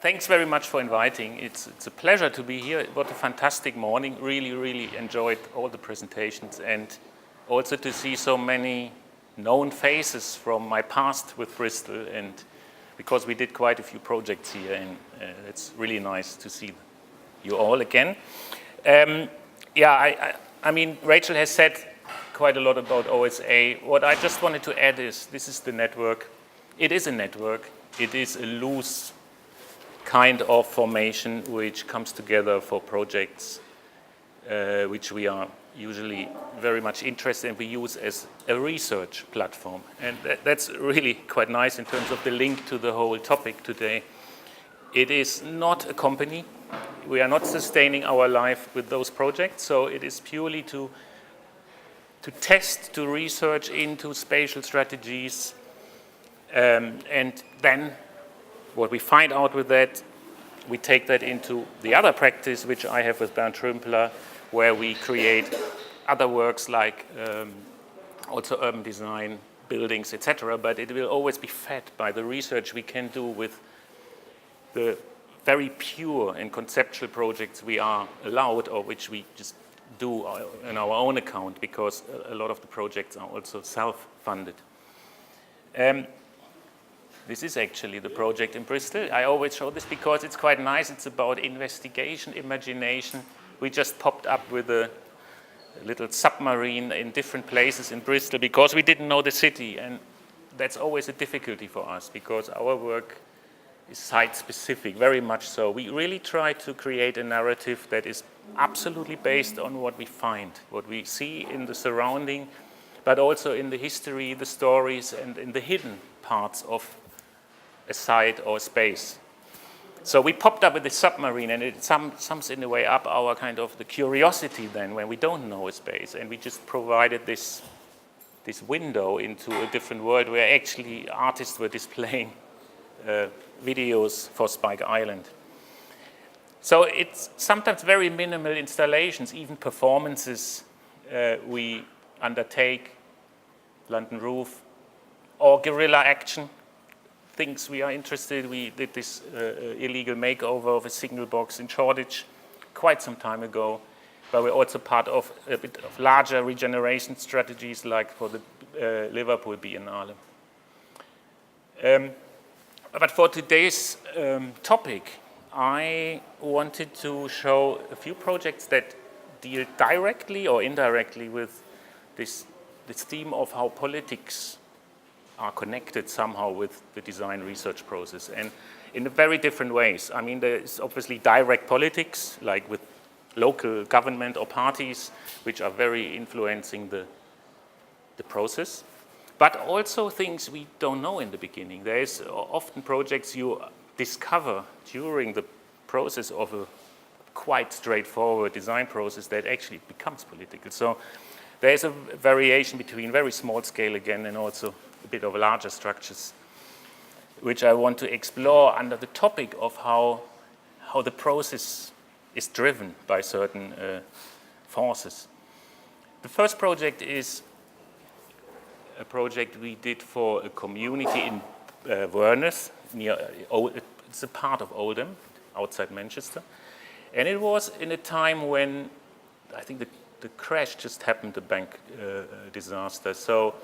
Thanks very much for inviting. It's a pleasure to be here. What a fantastic morning. Really enjoyed all the presentations, and also to see so many known faces from my past with Bristol, and because we did quite a few projects here, and it's really nice to see you all again. I mean, Rachel has said quite a lot about OSA. What I just wanted to add is this is the network. It is a network. It is a loose kind of formation which comes together for projects which we are usually very much interested in. We use as a research platform, and that's really quite nice in terms of the link to the whole topic today. It is not a company. We are not sustaining our life with those projects, so it is purely to test, to research into spatial strategies, and then what we find out with that, we take that into the other practice which I have with Bernd Schrumpler, where we create other works like also urban design, buildings, etc. But it will always be fed by the research we can do with the very pure and conceptual projects we are allowed, or which we just do on our own account, because a lot of the projects are also self-funded. This is actually the project in Bristol. I always show this because it's quite nice. It's about investigation, imagination. We just popped up with a little submarine in different places in Bristol because we didn't know the city, and that's always a difficulty for us because our work is site-specific, very much so. We really try to create a narrative that is absolutely based on what we find, what we see in the surrounding, but also in the history, the stories, and in the hidden parts of a site or a space. So we popped up with the submarine, and it sums in a way up our kind of the curiosity then when we don't know a space, and we just provided this window into a different world where actually artists were displaying videos for Spike Island. So it's sometimes very minimal installations, even performances we undertake, London Roof, or guerrilla action. Things we are interested. We did this illegal makeover of a signal box in Shoreditch quite some time ago, but we're also part of a bit of larger regeneration strategies like for the Liverpool Biennale. But for today's topic, I wanted to show a few projects that deal directly or indirectly with this theme of how politics are connected somehow with the design research process, and in very different ways. I mean, there's obviously direct politics, like with local government or parties, which are very influencing the process, but also things we don't know in the beginning. There is often projects you discover during the process of a quite straightforward design process that actually becomes political. So there is a variation between very small scale again and also a bit of larger structures, which I want to explore under the topic of how the process is driven by certain forces. The first project is a project we did for a community in Werneth, it's a part of Oldham, outside Manchester. And it was in a time when I think the crash just happened, the bank disaster. So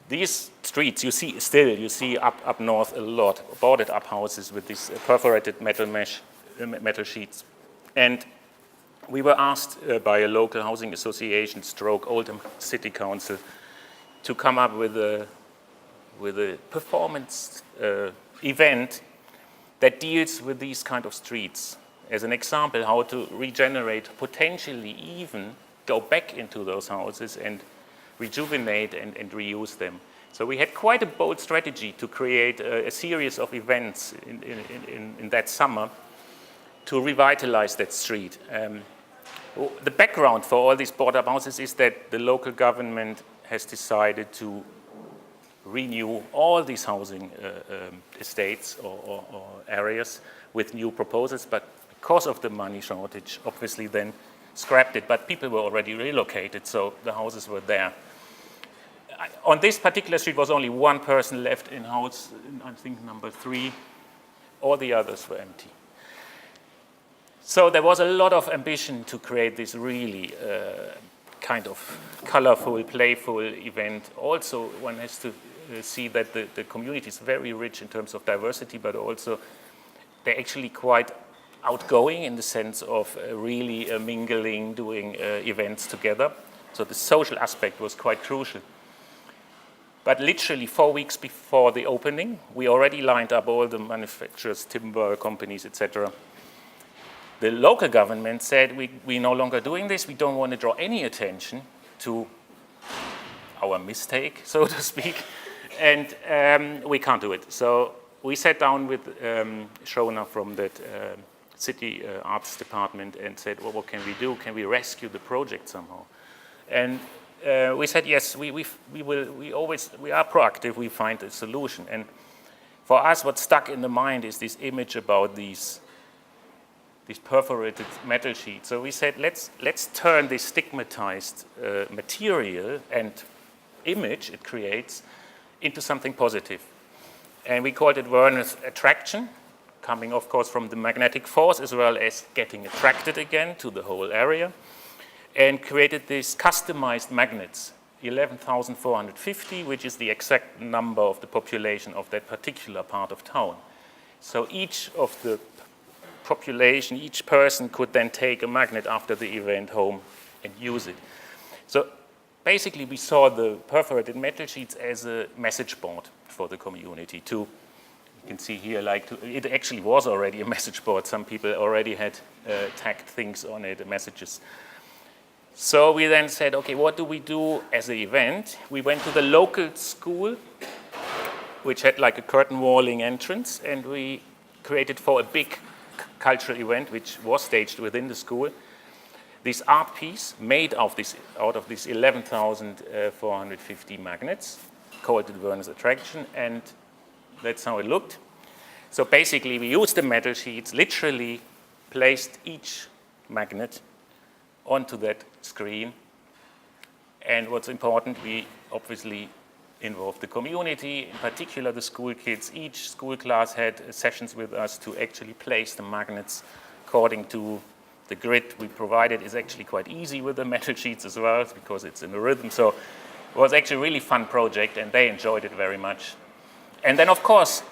these streets you see up north a lot, boarded up houses with these perforated metal sheets. And we were asked by a local housing association stroke Oldham City Council to come up with a performance event that deals with these kind of streets. As an example, how to regenerate, potentially even go back into those houses and rejuvenate and reuse them. So we had quite a bold strategy to create a series of events in that summer to revitalize that street. The background for all these board-up houses is that the local government has decided to renew all these housing estates or areas with new proposals, but because of the money shortage, obviously then scrapped it, but people were already relocated, so the houses were there. On this particular street was only one person left in house, I think number 3, All the others were empty. So there was a lot of ambition to create this really kind of colorful, playful event. Also, one has to see that the community is very rich in terms of diversity, but also they're actually quite outgoing in the sense of really mingling, doing events together. So the social aspect was quite crucial. But literally 4 weeks before the opening, we already lined up all the manufacturers, timber companies, etc. The local government said, we're no longer doing this. We don't want to draw any attention to our mistake, so to speak. And we can't do it. So we sat down with Shona from that city arts department and said, well, what can we do? Can we rescue the project somehow? And we said, yes, we are proactive. We find a solution. And for us, what stuck in the mind is this image about these perforated metal sheets. So we said, let's turn this stigmatized material and image it creates into something positive. And we called it Werner's attraction, coming, of course, from the magnetic force as well as getting attracted again to the whole area, and created these customized magnets, 11,450, which is the exact number of the population of that particular part of town. So each of the population, each person could then take a magnet after the event home and use it. So basically we saw the perforated metal sheets as a message board for the community too. You can see here, it actually was already a message board. Some people already had tagged things on it, messages. So we then said, okay, what do we do as an event? We went to the local school, which had like a curtain walling entrance, and we created for a big cultural event, which was staged within the school, this art piece made out of these 11,450 magnets, called it Werner's attraction, and that's how it looked. So basically, we used the metal sheets, literally placed each magnet onto that screen. And what's important, we obviously involved the community, in particular the school kids. Each school class had sessions with us to actually place the magnets according to the grid we provided. Is actually quite easy with the metal sheets as well because it's in a rhythm. So it was actually a really fun project and they enjoyed it very much. And then of course,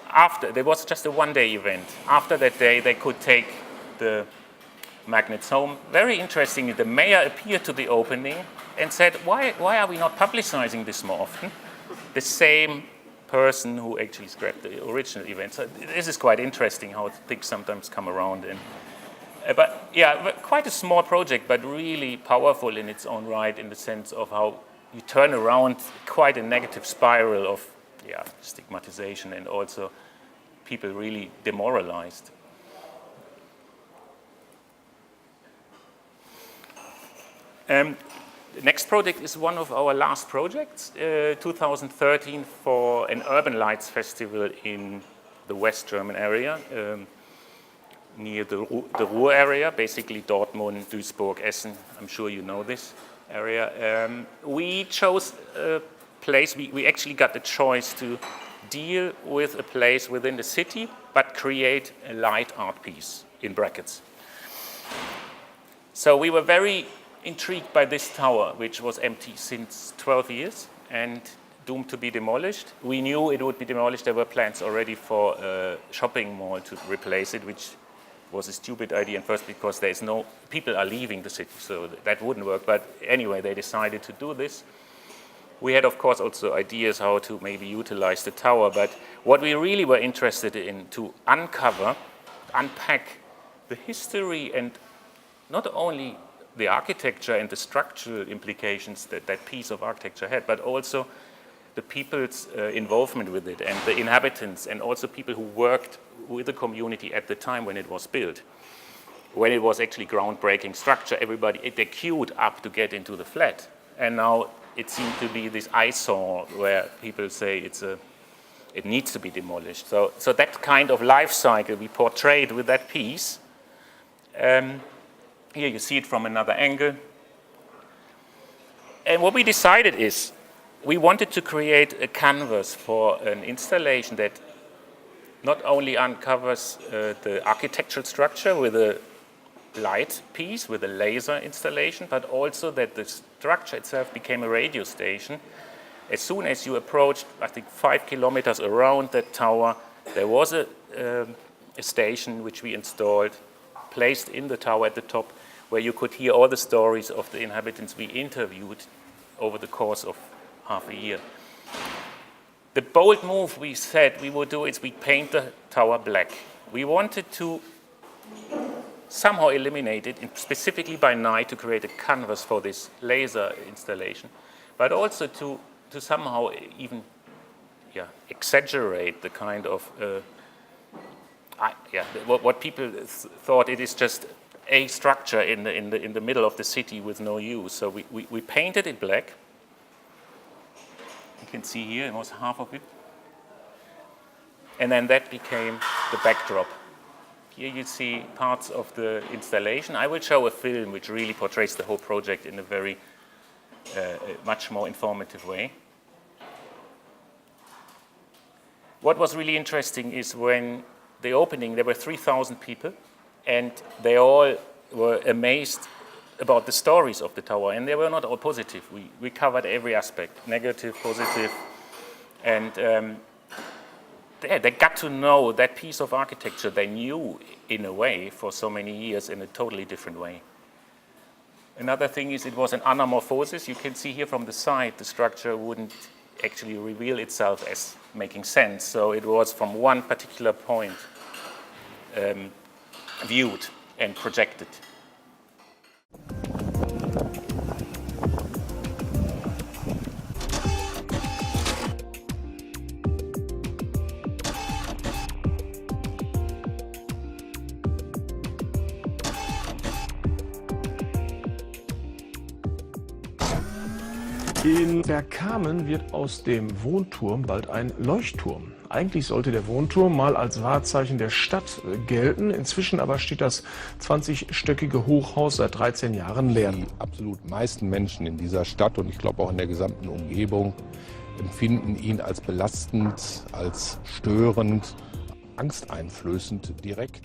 there was just a one-day event. After that day, they could take the magnets home. Very interestingly, the mayor appeared to the opening and said, why are we not publicizing this more often? The same person who actually scrapped the original event. So this is quite interesting how things sometimes come around. And, but yeah, quite a small project, but really powerful in its own right in the sense of how you turn around quite a negative spiral of stigmatization and also people really demoralized. The next project is one of our last projects, 2013, for an urban lights festival in the West German area, near the Ruhr area, basically Dortmund, Duisburg, Essen. I'm sure you know this area. We chose a place, we actually got the choice to deal with a place within the city, but create a light art piece, in brackets. So we were very intrigued by this tower, which was empty since 12 years and doomed to be demolished. We knew it would be demolished. There were plans already for a shopping mall to replace it, which was a stupid idea at first because people are leaving the city, so that wouldn't work. But anyway, they decided to do this. We had, of course, also ideas how to maybe utilize the tower, but what we really were interested in to unpack the history and not only the architecture and the structural implications that that piece of architecture had, but also the people's involvement with it and the inhabitants and also people who worked with the community at the time when it was built. When it was actually groundbreaking structure, they queued up to get into the flat. And now it seemed to be this eyesore where people say it needs to be demolished. So that kind of life cycle we portrayed with that piece. Here you see it from another angle. And what we decided is we wanted to create a canvas for an installation that not only uncovers the architectural structure with a light piece, with a laser installation, but also that the structure itself became a radio station. As soon as you approached, I think 5 kilometers around that tower, there was a station which we installed, placed in the tower at the top, where you could hear all the stories of the inhabitants we interviewed over the course of half a year. The bold move we said we would do is we paint the tower black. We wanted to somehow eliminate it, specifically by night, to create a canvas for this laser installation, but also to somehow even exaggerate the kind of what people thought it is just a structure in the middle of the city with no use. So we painted it black. You can see here almost half of it. And then that became the backdrop. Here you see parts of the installation. I will show a film which really portrays the whole project in a very much more informative way. What was really interesting is when the opening, there were 3,000 people, and they all were amazed about the stories of the tower, and they were not all positive. We covered every aspect, negative, positive, and they got to know that piece of architecture they knew in a way for so many years in a totally different way. Another thing is it was an anamorphosis. You can see here from the side the structure wouldn't actually reveal itself as making sense. So it was from one particular point viewed and projected. In Bergkamen wird aus dem Wohnturm bald ein Leuchtturm. Eigentlich sollte der Wohnturm mal als Wahrzeichen der Stadt gelten. Inzwischen aber steht das 20-stöckige Hochhaus seit 13 Jahren leer. Die absolut meisten Menschen in dieser Stadt und ich glaube auch in der gesamten Umgebung empfinden ihn als belastend, als störend, angsteinflößend direkt.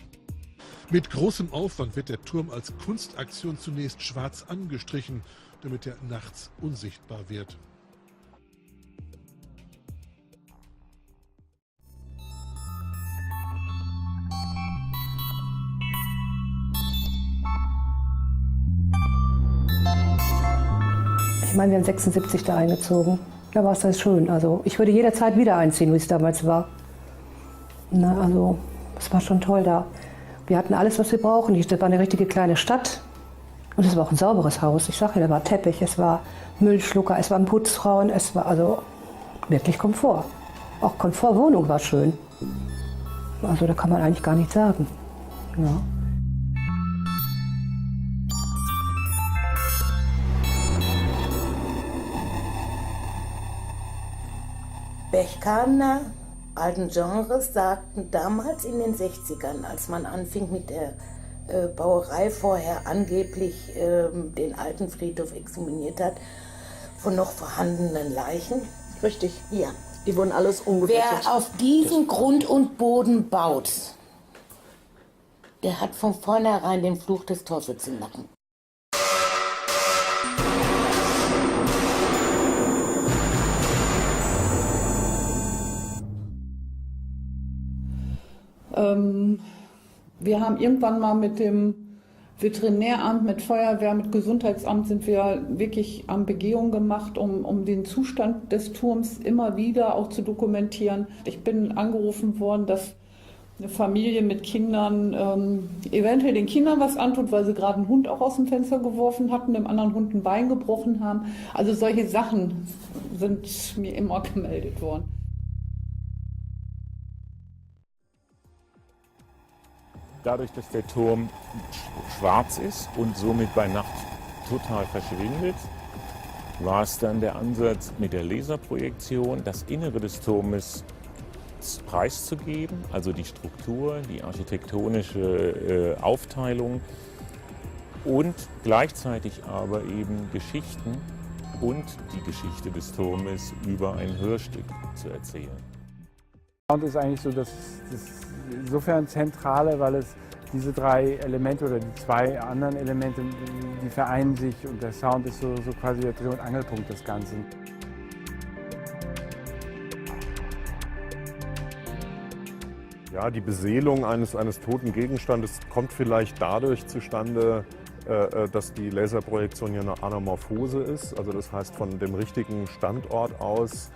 Mit großem Aufwand wird der Turm als Kunstaktion zunächst schwarz angestrichen, damit er nachts unsichtbar wird. Ich meine, wir haben 76 da eingezogen. Da war es dann schön. Also ich würde jederzeit wieder einziehen, wie es damals war. Na, also es war schon toll da. Wir hatten alles, was wir brauchen. Das war eine richtige kleine Stadt. Und es war auch ein sauberes Haus. Ich sage ja, da war Teppich, es war Müllschlucker, es waren Putzfrauen, es war also wirklich Komfort. Auch Komfortwohnung war schön. Also da kann man eigentlich gar nichts sagen. Ja. Bergkamener alten Genres sagten damals in den 60ern, als man anfing mit der Bauerei vorher angeblich den alten Friedhof exhumiert hat, von noch vorhandenen Leichen. Richtig. Ja. Die wurden alles umgewechselt. Wer auf diesen Grund und Boden baut, der hat von vornherein den Fluch des Teufels im Nacken. Wir haben irgendwann mal mit dem Veterinäramt, mit Feuerwehr, mit Gesundheitsamt sind wir wirklich am Begehung gemacht, um den Zustand des Turms immer wieder auch zu dokumentieren. Ich bin angerufen worden, dass eine Familie mit Kindern eventuell den Kindern was antut, weil sie gerade einen Hund auch aus dem Fenster geworfen hatten, dem anderen Hund ein Bein gebrochen haben. Also solche Sachen sind mir immer gemeldet worden. Dadurch, dass der Turm schwarz ist und somit bei Nacht total verschwindet, war es dann der Ansatz mit der Laserprojektion, das Innere des Turmes preiszugeben, also die Struktur, die architektonische Aufteilung und gleichzeitig aber eben Geschichten und die Geschichte des Turmes über ein Hörstück zu erzählen. Sound ist eigentlich so das insofern Zentrale, weil es diese drei Elemente oder die zwei anderen Elemente, die vereinen sich und der Sound ist so quasi der Dreh- und Angelpunkt des Ganzen. Ja, die Beseelung eines toten Gegenstandes kommt vielleicht dadurch zustande, dass die Laserprojektion ja eine Anamorphose ist. Also das heißt, von dem richtigen Standort aus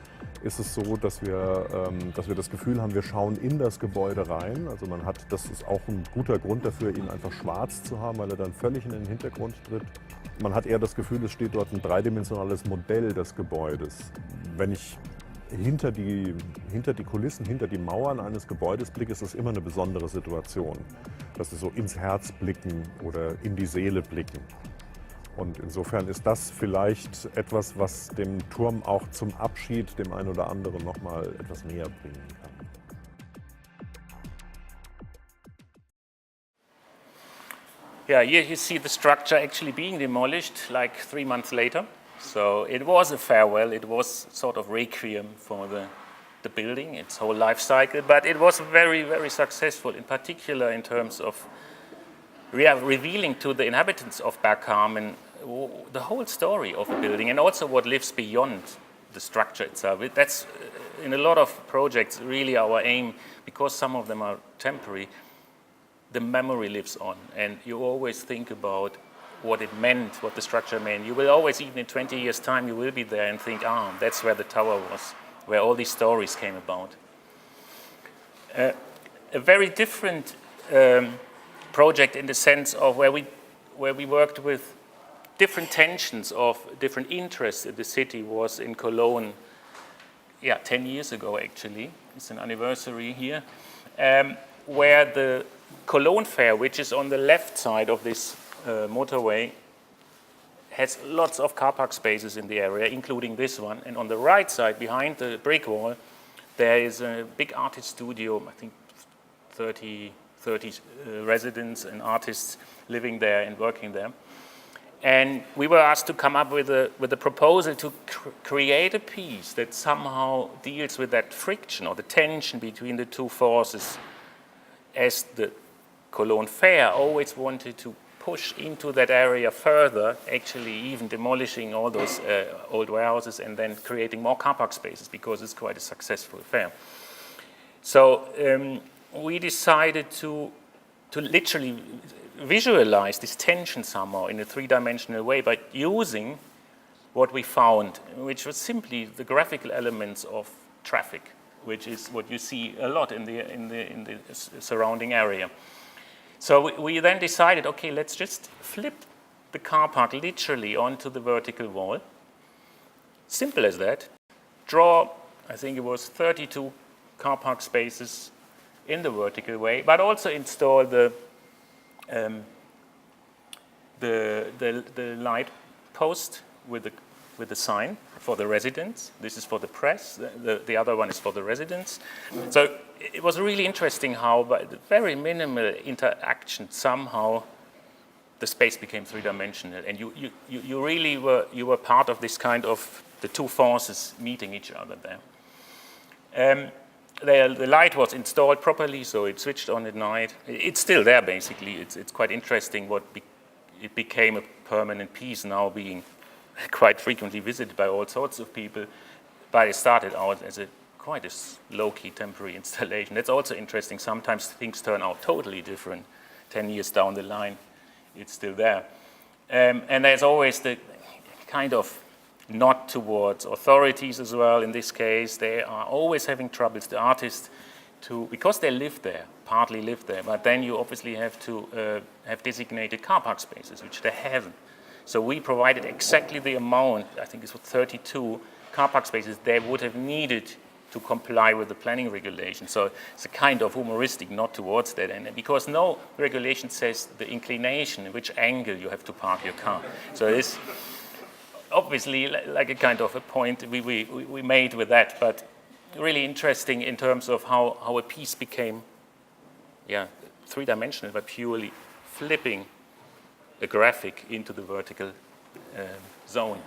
ist es so, dass wir das Gefühl haben, wir schauen in das Gebäude rein. Also das ist auch ein guter Grund dafür, ihn einfach schwarz zu haben, weil er dann völlig in den Hintergrund tritt. Man hat eher das Gefühl, es steht dort ein dreidimensionales Modell des Gebäudes. Wenn ich hinter die Kulissen, hinter die Mauern eines Gebäudes blicke, ist das immer eine besondere Situation. Das ist so ins Herz blicken oder in die Seele blicken. Und insofern ist das vielleicht etwas, was dem Turm auch zum Abschied dem einen oder anderen noch mal etwas näher bringen kann. Yeah, here you see the structure actually being demolished like 3 months later. So it was a farewell, it was sort of requiem for the building, its whole life cycle, but it was very, very successful, in particular in terms of revealing to the inhabitants of Bergkamen the whole story of the building and also what lives beyond the structure itself. That's in a lot of projects really our aim, because some of them are temporary. The memory lives on, and you always think about what it meant, what the structure meant. You will always, even in 20 years' time, you will be there and think, that's where the tower was, where all these stories came about. A very different project in the sense of where we worked with different tensions of different interests in the city was in Cologne, 10 years ago actually. It's an anniversary here, where the Cologne Fair, which is on the left side of this motorway, has lots of car park spaces in the area, including this one. And on the right side, behind the brick wall, there is a big artist studio, I think 30 residents and artists living there and working there. And we were asked to come up with a proposal to create a piece that somehow deals with that friction or the tension between the two forces, as the Cologne Fair always wanted to push into that area further, actually even demolishing all those old warehouses and then creating more car park spaces, because it's quite a successful fair. So we decided to literally visualize this tension somehow in a three-dimensional way by using what we found, which was simply the graphical elements of traffic, which is what you see a lot in the surrounding area. So we then decided, okay, let's just flip the car park literally onto the vertical wall. Simple as that. Draw, I think it was 32 car park spaces in the vertical way, but also install the light post with the sign for the residents. This is for the press. The other one is for the residents. So it was really interesting how, by the very minimal interaction, somehow the space became three-dimensional, and you really were part of this kind of the two forces meeting each other there. The light was installed properly, so it switched on at night. It's still there, basically. It's quite interesting what it became a permanent piece, now being quite frequently visited by all sorts of people. But it started out as quite a low-key temporary installation. That's also interesting. Sometimes things turn out totally different. 10 years down the line, it's still there. And there's always the kind of nod towards authorities as well. In this case, they are always having troubles, the artists, because they live there, partly live there, but then you obviously have to have designated car park spaces, which they haven't. So we provided exactly the amount, I think it's 32 car park spaces they would have needed to comply with the planning regulation. So it's a kind of humoristic nod towards that. And because no regulation says the inclination, in which angle you have to park your car. So it's obviously like a kind of a point we made with that, but really interesting in terms of how a piece became three-dimensional, but purely flipping a graphic into the vertical zone.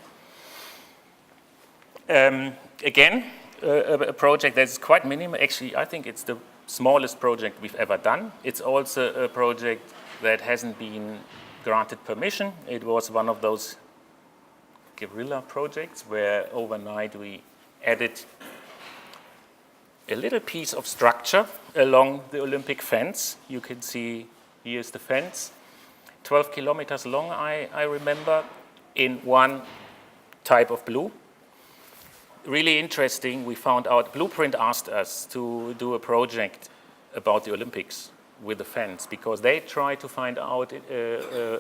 Again, a project that's quite minimal. Actually, I think it's the smallest project we've ever done. It's also a project that hasn't been granted permission. It was one of those guerrilla projects where overnight we added a little piece of structure along the Olympic fence. You can see here's the fence, 12 kilometers long, I remember, in one type of blue. Really interesting, we found out, Blueprint asked us to do a project about the Olympics with the fence, because they try to find out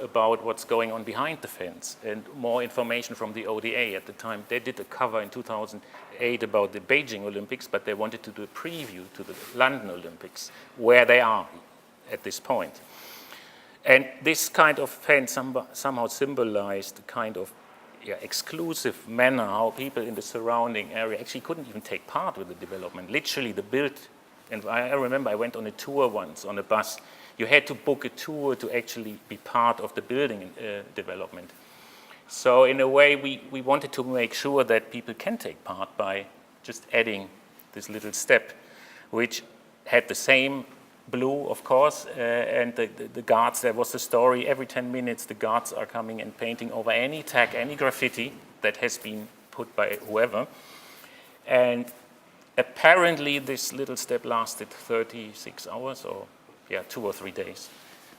about what's going on behind the fence and more information from the ODA at the time. They did a cover in 2008 about the Beijing Olympics, but they wanted to do a preview to the London Olympics, where they are at this point. And this kind of fence somehow symbolized the kind of exclusive manner how people in the surrounding area actually couldn't even take part with the development. Literally the build, and I remember I went on a tour once on a bus. You had to book a tour to actually be part of the building development. So in a way we wanted to make sure that people can take part by just adding this little step, which had the same blue, of course, and the guards, there was a story, every 10 minutes the guards are coming and painting over any tag, any graffiti that has been put by whoever. And apparently this little step lasted 36 hours or 2 or 3 days,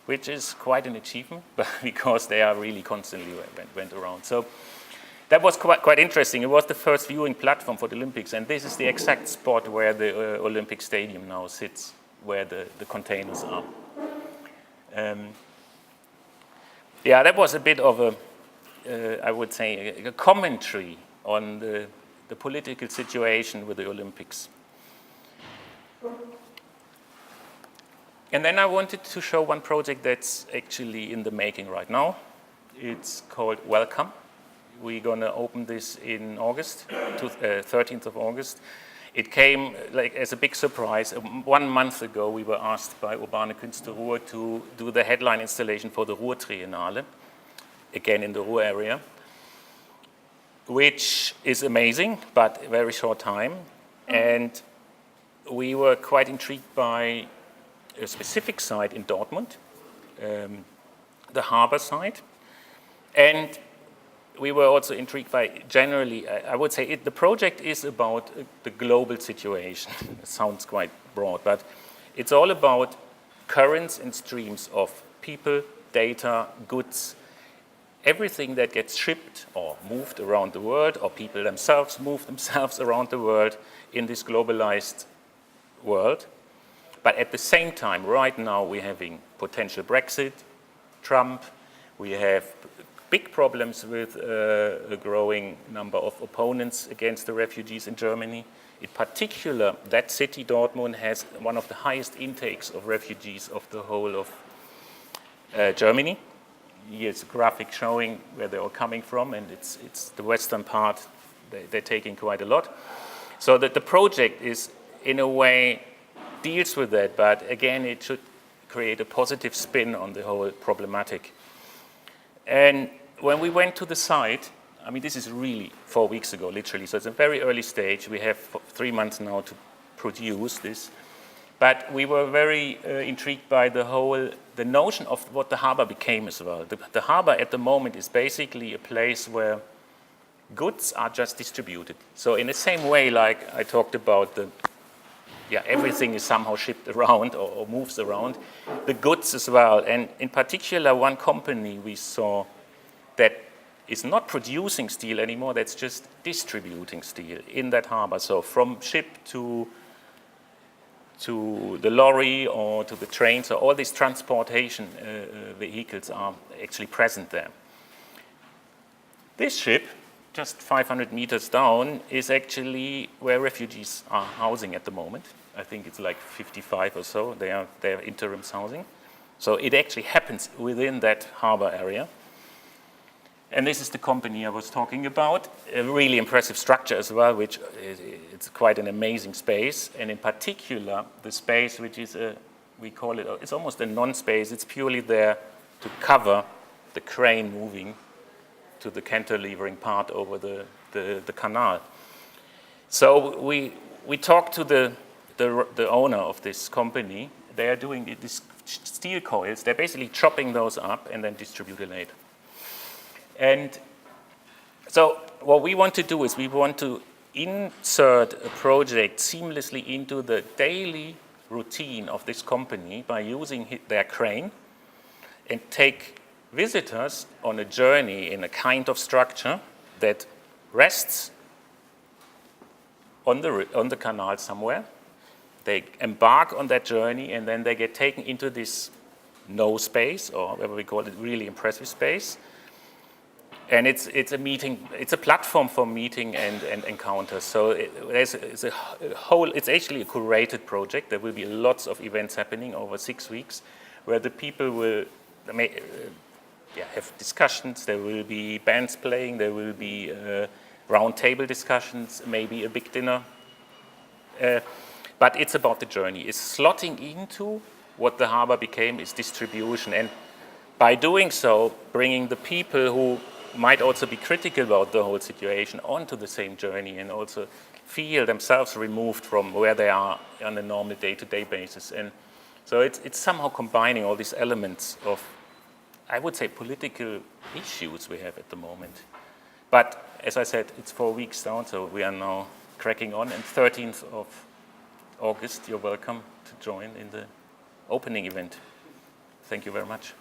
which is quite an achievement, but because they are really constantly went around. So that was quite interesting. It was the first viewing platform for the Olympics, and this is the exact spot where the Olympic Stadium now sits, where the containers are. That was a bit of a, I would say, a commentary on the political situation with the Olympics. And then I wanted to show one project that's actually in the making right now. It's called Welcome. We're going to open this in August, 13th of August. It came like as a big surprise. 1 month ago, we were asked by Urbane Künste Ruhr to do the headline installation for the Ruhr Triennale, again in the Ruhr area, which is amazing, but a very short time. And we were quite intrigued by a specific site in Dortmund, the harbor site. And we were also intrigued by, generally, I would say the project is about the global situation. It sounds quite broad, but it's all about currents and streams of people, data, goods, everything that gets shipped or moved around the world, or people themselves move themselves around the world in this globalized world. But at the same time, right now, we're having potential Brexit, Trump, we have big problems with a growing number of opponents against the refugees in Germany. In particular, that city, Dortmund, has one of the highest intakes of refugees of the whole of Germany. Here's a graphic showing where they're all coming from, and it's the western part. They're taking quite a lot. So that the project is, in a way, deals with that, but again, it should create a positive spin on the whole problematic. And when we went to the site, I mean, this is really 4 weeks ago, literally, so it's a very early stage. We have 3 months now to produce this. But we were very intrigued by the notion of what the harbor became as well. The harbor at the moment is basically a place where goods are just distributed. So in the same way, like I talked about everything is somehow shipped around or moves around, the goods as well. And in particular, one company we saw that is not producing steel anymore, that's just distributing steel in that harbor. So from ship to the lorry or to the train, so all these transportation vehicles are actually present there. This ship, just 500 meters down, is actually where refugees are housing at the moment. I think it's like 55 or so. They are interim housing. So it actually happens within that harbor area. And this is the company I was talking about. A really impressive structure as well, which it's quite an amazing space. And in particular, the space, which is we call it, it's almost a non-space. It's purely there to cover the crane moving to the cantilevering part over the canal. So we talked to the owner of this company. They are doing these steel coils. They're basically chopping those up and then distribute it later. And so what we want to do is we want to insert a project seamlessly into the daily routine of this company by using their crane and take visitors on a journey in a kind of structure that rests on the canal somewhere. They embark on that journey and then they get taken into this no space, or whatever we call it, really impressive space. And it's a meeting, it's a platform for meeting and encounters. So it's actually a curated project. There will be lots of events happening over 6 weeks where the people will have discussions. There will be bands playing, there will be round table discussions, maybe a big dinner. But it's about the journey. It's slotting into what the harbor became, is distribution. And by doing so, bringing the people who might also be critical about the whole situation onto the same journey and also feel themselves removed from where they are on a normal day-to-day basis. And so it's somehow combining all these elements of, I would say, political issues we have at the moment. But as I said, it's 4 weeks down, so we are now cracking on. And 13th of August, you're welcome to join in the opening event. Thank you very much.